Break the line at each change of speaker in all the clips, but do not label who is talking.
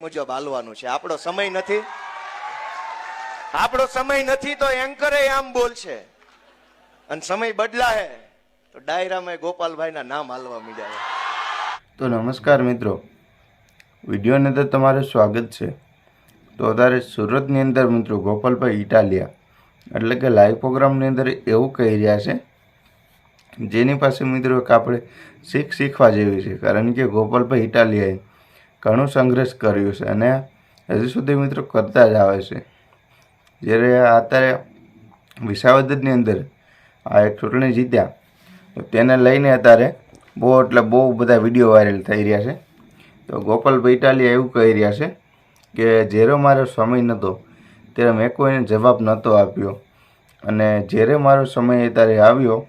મુજબ હાલવાનું છે. આપણો સમય નથી તો એન્કરે આમ બોલશે અને સમય બદલાય તો ડાયરામાં ગોપાલભાઈના નામ હાલવા માંડ્યા.
તો નમસ્કાર મિત્રો, વિડીયોની અંદર તમારું સ્વાગત છે. તો અત્યારે સુરતની અંદર મિત્રો ગોપાલભાઈ ઇટાલિયા એટલે કે લાઈવ પ્રોગ્રામની અંદર એવું કહી રહ્યા છે જેની પાસે મિત્રો એક આપણે શીખવા જેવી છે. કારણ કે ગોપાલભાઈ ઇટાલિયાએ ઘણું સંઘર્ષ કર્યું છે અને હજુ સુધી મિત્રો કરતા જ આવે છે. જ્યારે અત્યારે વિસાવદરની અંદર આ એક ચૂંટણી જીત્યા તો તેને લઈને અત્યારે બહુ બધા વિડીયો વાયરલ થઈ રહ્યા છે. તો ગોપાલભાઈ ઇટાલિયા એવું કહી રહ્યા છે કે જ્યારે મારો સમય નહોતો ત્યારે મેં કોઈને જવાબ નહોતો આપ્યો અને જ્યારે મારો સમય અત્યારે આવ્યો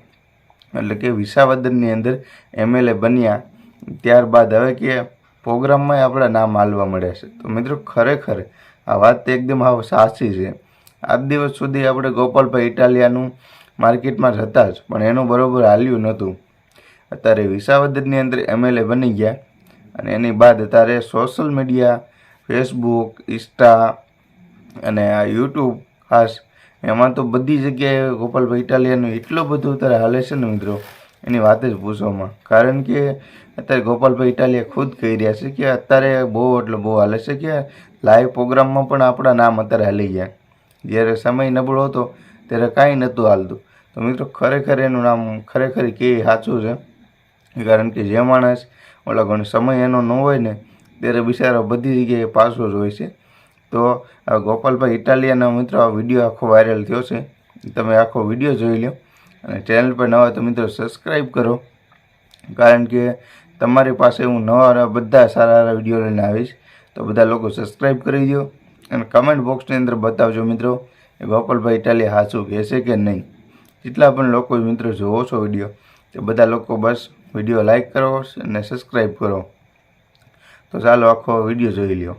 એટલે કે વિસાવદરની અંદર MLA બન્યા ત્યારબાદ હવે કે પ્રોગ્રામમાં આપણા નામ હાલવા મળ્યા છે. તો મિત્રો ખરેખર આ વાત એકદમ સાચી છે. આજ દિવસ સુધી આપણે ગોપાલભાઈ ઇટાલિયાનું માર્કેટમાં હતા જ પણ એનું બરોબર હાલ્યું નહોતું. અત્યારે વિસાવદરની અંદર MLA બની ગયા અને એની બાદ અત્યારે સોશિયલ મીડિયા ફેસબુક, ઇન્સ્ટા અને આ યુટ્યુબ ખાસ એમાં તો બધી જગ્યાએ ગોપાલભાઈ ઇટાલિયાનું એટલું બધું અત્યારે હાલે છે ને મિત્રો એની વાત જ પૂછવામાં. કારણ કે અત્યારે ગોપાલભાઈ ઇટાલિયા ખુદ કહી રહ્યા છે કે અત્યારે બહુ હાલે છે કે લાઈવ પ્રોગ્રામમાં પણ આપણા નામ અત્યારે હાલી ગયા. જ્યારે સમય નબળો હતો ત્યારે કાંઈ નહોતું હાલતું. તો મિત્રો ખરેખર એનું નામ ખરેખર કે સાચું છે. કારણ કે જે માણસ ઘણો સમય એનો ન હોય ને ત્યારે બિચારો બધી જગ્યાએ પાછો જ હોય છે. તો આ ગોપાલભાઈ ઇટાલિયાના મિત્રો આ વિડીયો આખો વાયરલ થયો છે. તમે આખો વિડીયો જોઈ લો અને ચેનલ પર નવા તો મિત્રો સબસ્ક્રાઈબ કરો. કારણ કે તમારી પાસે હું નવા બધા સારા વિડીયો લઈને આવીશ. તો બધા લોકો સબસ્ક્રાઈબ કરી દો અને કમેન્ટ બોક્સની અંદર બતાવજો મિત્રો એ ગોપાલભાઈ ઇટાલિયા સાચું કહેશે કે નહીં. જેટલા પણ લોકો મિત્રો જોવો છો વિડીયો તે બધા લોકો બસ વિડીયો લાઈક કરો અને સબસ્ક્રાઈબ કરો. તો ચાલો આખો વિડીયો જોઈ લો.